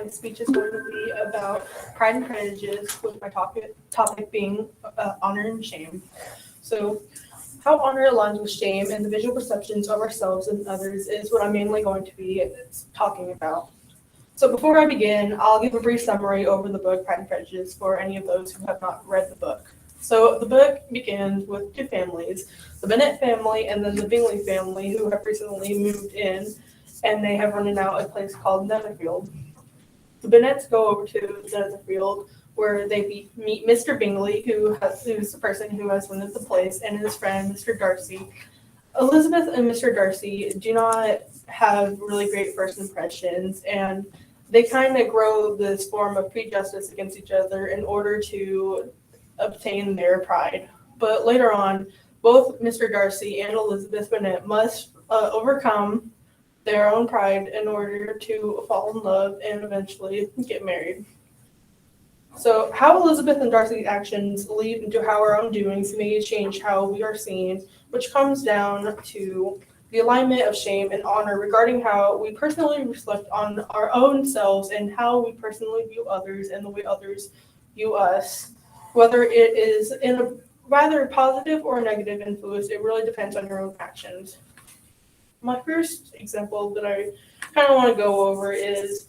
My speech is going to be about Pride and Prejudice, with my topic being honor and shame. So, how honor aligns with shame and the visual perceptions of ourselves and others is what I'm mainly going to be talking about. So, before I begin, I'll give a brief summary over the book Pride and Prejudice for any of those who have not read the book. So, the book begins with two families, the Bennet family and then the Bingley family, who have recently moved in and they have rented out a place called Netherfield. The Bennets go over to Netherfield where they meet Mr. Bingley, who's the person who has rented the place, and his friend, Mr. Darcy. Elizabeth and Mr. Darcy do not have really great first impressions, and they kind of grow this form of prejudice against each other in order to obtain their pride. But later on, both Mr. Darcy and Elizabeth Bennet must overcome their own pride in order to fall in love and eventually get married. So, how Elizabeth and Darcy's actions lead into how our own doings may change how we are seen, which comes down to the alignment of shame and honor regarding how we personally reflect on our own selves and how we personally view others and the way others view us. Whether it is in a rather positive or negative influence, it really depends on your own actions. My first example that I kind of want to go over is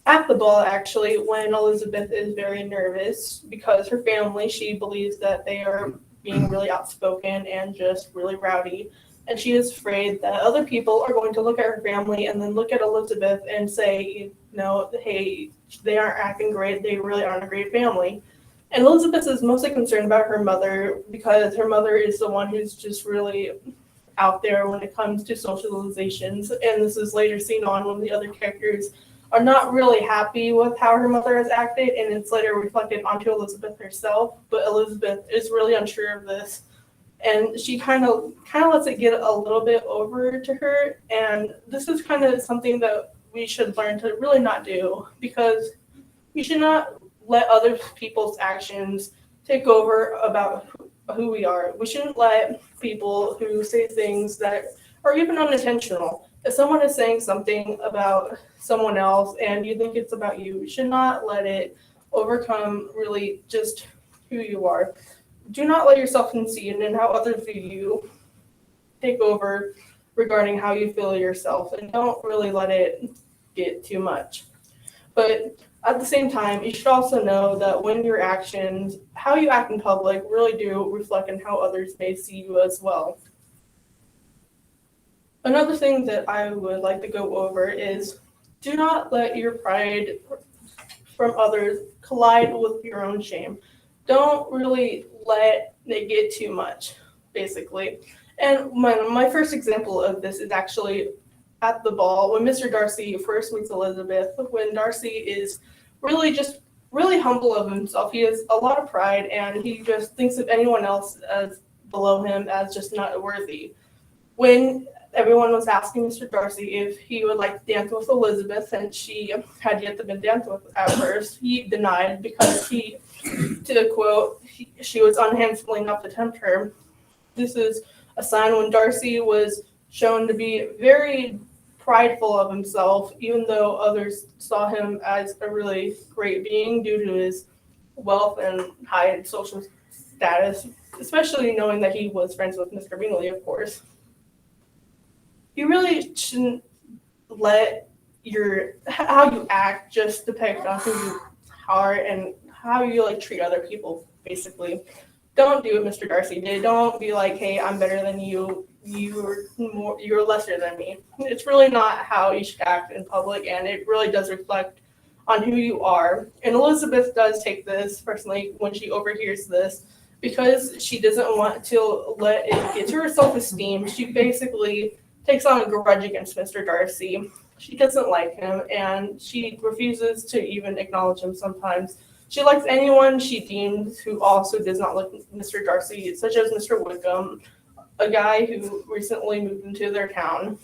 at the ball, actually, when Elizabeth is very nervous because her family, she believes that they are being really outspoken and just really rowdy. And she is afraid that other people are going to look at her family and then look at Elizabeth and say, hey, they aren't acting great. They really aren't a great family. And Elizabeth is mostly concerned about her mother because her mother is the one who's just really out there when it comes to socializations, and this is later seen on when the other characters are not really happy with how her mother has acted, and it's later reflected onto Elizabeth herself. But Elizabeth is really unsure of this, and she kind of lets it get a little bit over to her. And this is kind of something that we should learn to really not do, because we should not let other people's actions take over about who we are. We shouldn't let people who say things that are even unintentional. If someone is saying something about someone else and you think it's about you should not let it overcome really just who you are. Do not let yourself concede and how others view you take over regarding how you feel yourself, and don't really let it get too much. But at the same time, you should also know that when your actions, how you act in public, really do reflect on how others may see you as well. Another thing that I would like to go over is do not let your pride from others collide with your own shame. Don't really let it get too much, basically. And my first example of this is actually at the ball when Mr. Darcy first meets Elizabeth, when Darcy is really humble of himself. He has a lot of pride and he just thinks of anyone else as below him as just not worthy. When everyone was asking Mr. Darcy if he would like to dance with Elizabeth, and she had yet to been danced with at first, he denied because to quote, she was unhandsomely enough to tempt her. This is a sign when Darcy was shown to be very prideful of himself, even though others saw him as a really great being due to his wealth and high social status, especially knowing that he was friends with Mr. Bingley, of course. You really shouldn't let how you act just depict on who you are and how you treat other people, basically. Don't do what Mr. Darcy did. Don't be like, hey, I'm better than you. You're lesser than me. It's really not how you should act in public, and it really does reflect on who you are. And Elizabeth does take this personally when she overhears this, because she doesn't want to let it get to her self-esteem. She basically takes on a grudge against Mr. Darcy. She doesn't like him, and she refuses to even acknowledge him sometimes. She likes anyone she deems who also does not like Mr. Darcy, such as Mr. Wickham, a guy who recently moved into their town.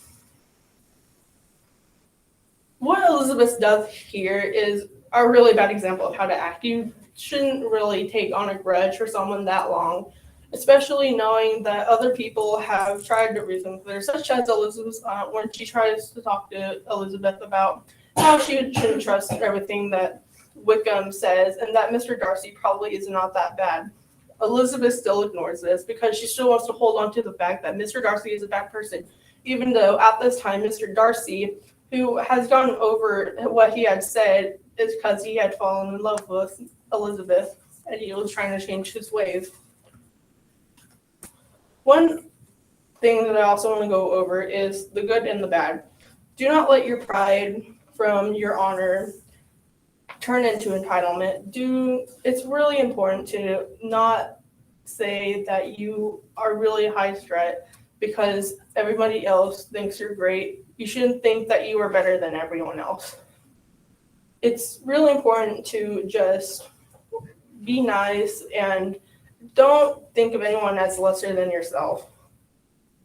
What Elizabeth does here is a really bad example of how to act. You shouldn't really take on a grudge for someone that long, especially knowing that other people have tried to reason with her, such as Elizabeth's aunt when she tries to talk to Elizabeth about how she shouldn't trust everything that Wickham says, and that Mr. Darcy probably is not that bad. Elizabeth still ignores this because she still wants to hold on to the fact that Mr. Darcy is a bad person, even though at this time Mr. Darcy, who has gone over what he had said, is because he had fallen in love with Elizabeth and he was trying to change his ways. One thing that I also want to go over is the good and the bad. Do not let your pride from your honor turn into entitlement. It's really important to not say that you are really high strut because everybody else thinks you're great. You shouldn't think that you are better than everyone else. It's really important to just be nice and don't think of anyone as lesser than yourself.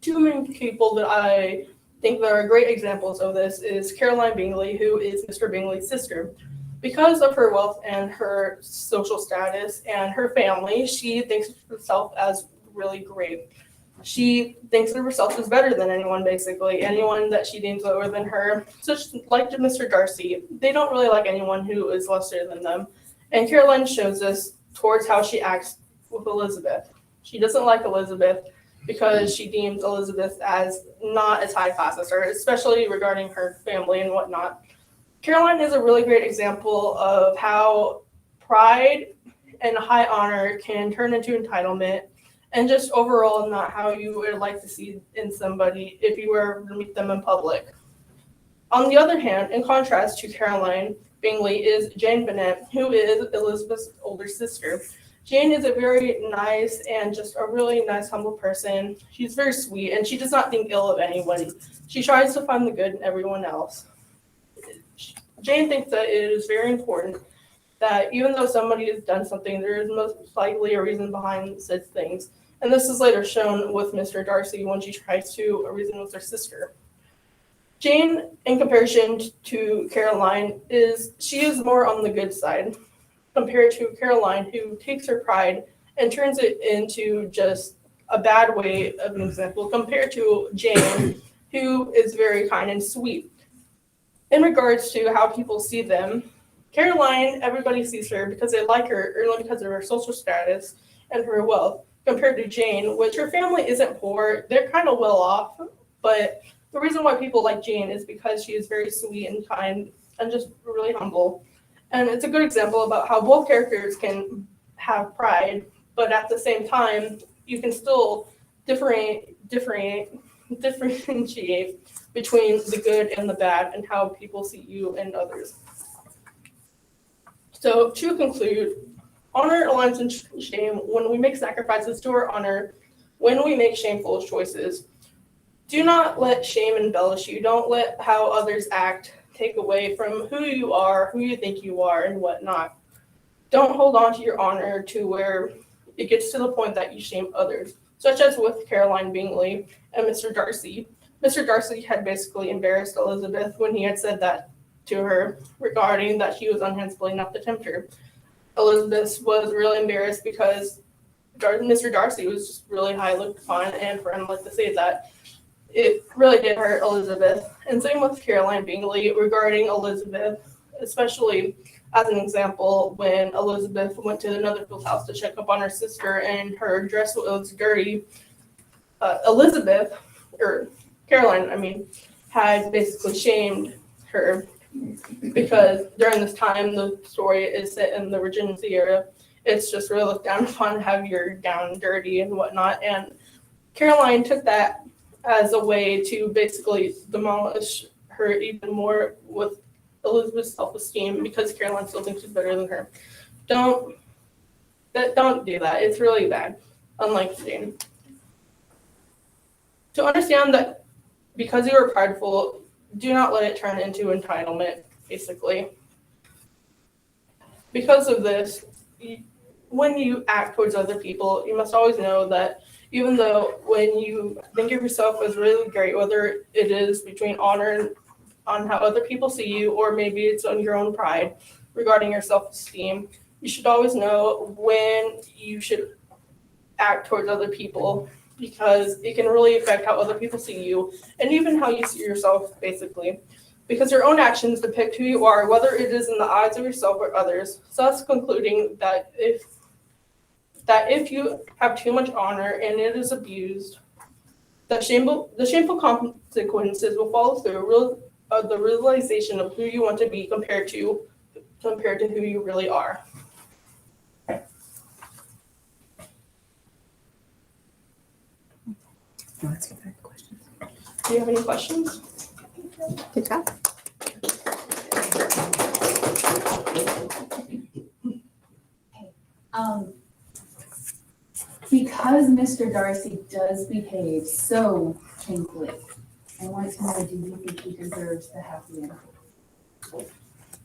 Two main people that I think that are great examples of this is Caroline Bingley, who is Mr. Bingley's sister. Because of her wealth and her social status and her family, she thinks of herself as really great. She thinks of herself as better than anyone, basically. Anyone that she deems lower than her. So like Mr. Darcy, they don't really like anyone who is lesser than them. And Caroline shows us towards how she acts with Elizabeth. She doesn't like Elizabeth because she deems Elizabeth as not as high class as her, especially regarding her family and whatnot. Caroline is a really great example of how pride and high honor can turn into entitlement and just overall not how you would like to see in somebody if you were to meet them in public. On the other hand, in contrast to Caroline Bingley is Jane Bennet, who is Elizabeth's older sister. Jane is a very nice and just a really nice, humble person. She's very sweet, and she does not think ill of anyone. She tries to find the good in everyone else. Jane thinks that it is very important that even though somebody has done something, there is most likely a reason behind said things. And this is later shown with Mr. Darcy when she tries to reason with her sister. Jane, in comparison to Caroline, she is more on the good side compared to Caroline, who takes her pride and turns it into just a bad way of an example compared to Jane, who is very kind and sweet. In regards to how people see them, Caroline, everybody sees her because they like her only because of her social status and her wealth, compared to Jane, which her family isn't poor. They're kind of well off, but the reason why people like Jane is because she is very sweet and kind and just really humble. And it's a good example about how both characters can have pride, but at the same time, you can still differentiate between the good and the bad and how people see you and others. So to conclude, honor aligns in shame when we make sacrifices to our honor, when we make shameful choices. Do not let shame embellish you. Don't let how others act take away from who you are, who you think you are, and whatnot. Don't hold on to your honor to where it gets to the point that you shame others, such as with Caroline Bingley and Mr. Darcy. Mr. Darcy had basically embarrassed Elizabeth when he had said that to her regarding that she was unhandsomely enough to tempt her. Elizabeth was really embarrassed because Mr. Darcy was just really high looked upon, and for him to say that, it really did hurt Elizabeth. And same with Caroline Bingley regarding Elizabeth, especially as an example when Elizabeth went to the Netherfield house to check up on her sister and her dress was dirty. Caroline, had basically shamed her because during this time, the story is set in the Regency era. It's just really looked down upon to have your gown dirty and whatnot. And Caroline took that as a way to basically demolish her even more with Elizabeth's self-esteem because Caroline still thinks she's better than her. Don't do that. It's really bad, unlike Jane. To understand that because you are prideful, do not let it turn into entitlement, basically. Because of this, when you act towards other people, you must always know that even though when you think of yourself as really great, whether it is between honor on how other people see you, or maybe it's on your own pride regarding your self-esteem, you should always know when you should act towards other people because it can really affect how other people see you and even how you see yourself, basically. because your own actions depict who you are, whether it is in the eyes of yourself or others, thus concluding that if you have too much honor and it is abused, the shameful consequences will follow through the realization of who you want to be compared to who you really are. Let's get back to questions. Do you have any questions? Good job. Because Mr. Darcy does behave so shamefully, I want to know, do you think he deserves the happy ending?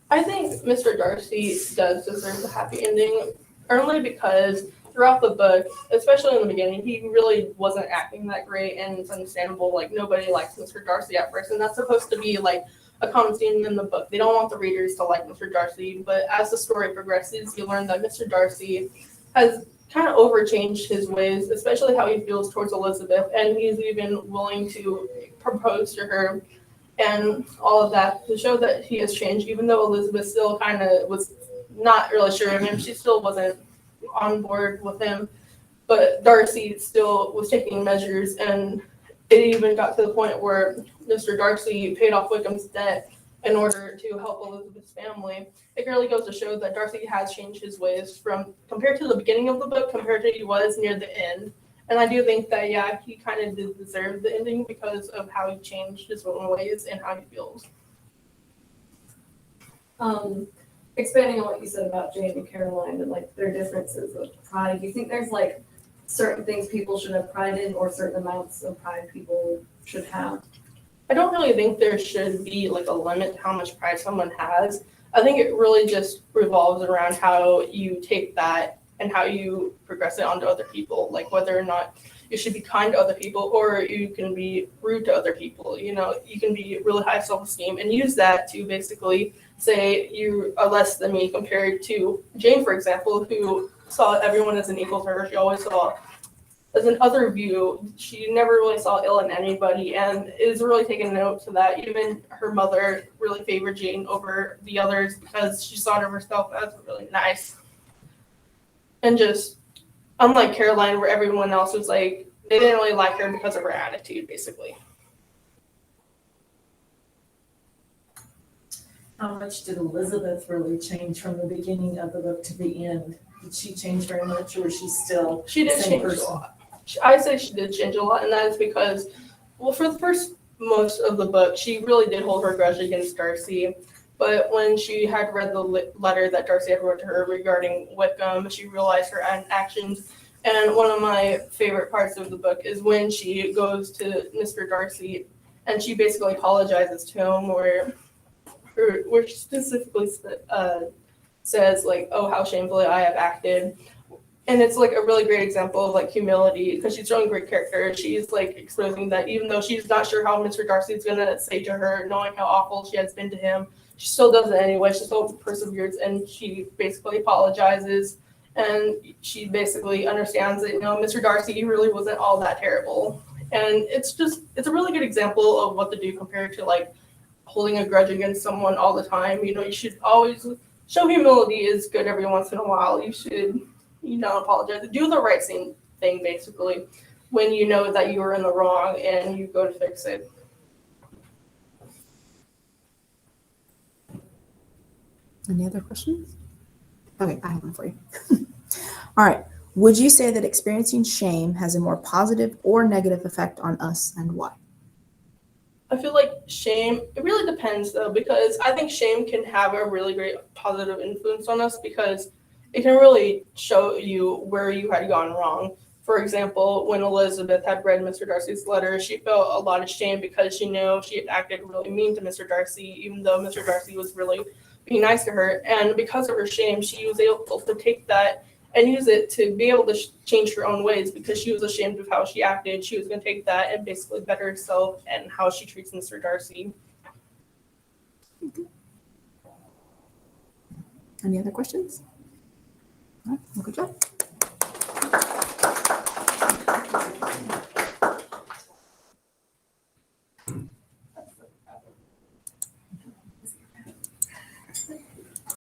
I think Mr. Darcy does deserve the happy ending, only because throughout the book, especially in the beginning, he really wasn't acting that great, and it's understandable. Like, nobody likes Mr. Darcy at first, and that's supposed to be like a common theme in the book. They don't want the readers to like Mr. Darcy, but as the story progresses, you learn that Mr. Darcy has kind of overchanged his ways, especially how he feels towards Elizabeth, and he's even willing to propose to her and all of that to show that he has changed, even though Elizabeth still kind of was not really sure of him. She still wasn't on board with him, but Darcy still was taking measures, and it even got to the point where Mr. Darcy paid off Wickham's debt in order to help Elizabeth's family. It really goes to show that Darcy has changed his ways from compared to the beginning of the book compared to he was near the end. And I do think that, yeah, he kind of did deserve the ending because of how he changed his own ways and how he feels. Expanding on what you said about Jane and Caroline and like their differences of pride, do you think there's like certain things people should have pride in or certain amounts of pride people should have? I don't really think there should be like a limit to how much pride someone has. I think it really just revolves around how you take that and how you progress it onto other people, like whether or not you should be kind to other people or you can be rude to other people. You know, you can be really high self-esteem and use that to basically say you are less than me compared to Jane, for example, who saw everyone as an equal to her. She always saw as an other view. She never really saw ill in anybody, and is really taking note to that. Even her mother really favored Jane over the others because she saw herself as really nice. And just unlike Caroline, where everyone else was like, they didn't really like her because of her attitude, basically. How much did Elizabeth really change from the beginning of the book to the end? Did she change very much, or was she still She did same change person? a lot. I say she did change a lot, and that is because, well, for the first most of the book, she really did hold her grudge against Darcy. But when she had read the letter that Darcy had wrote to her regarding Wickham, she realized her actions. And one of my favorite parts of the book is when she goes to Mr. Darcy and she basically apologizes to him, where she specifically says, like, oh, how shamefully I have acted. And it's like a really great example of like humility because she's showing great character. She's like exposing that even though she's not sure how Mr. Darcy is going to say to her, knowing how awful she has been to him, she still does it anyway. She still perseveres, and she basically apologizes. And she basically understands that, you know, Mr. Darcy, he really wasn't all that terrible. And it's a really good example of what to do compared to like holding a grudge against someone all the time. You know, you should always show humility is good every once in a while. You should, you know, apologize. Do the right thing, basically, when you know that you were in the wrong and you go to fix it. Any other questions? Okay, I have one for you. All right. Would you say that experiencing shame has a more positive or negative effect on us, and why? I feel like shame, it really depends though, because I think shame can have a really great positive influence on us because it can really show you where you had gone wrong. For example, when Elizabeth had read Mr. Darcy's letter, she felt a lot of shame because she knew she had acted really mean to Mr. Darcy, even though Mr. Darcy was really being nice to her. And because of her shame, she was able to take that and use it to be able to change her own ways because she was ashamed of how she acted. She was going to take that and basically better herself and how she treats Mr. Darcy. Any other questions? All right, well, good job.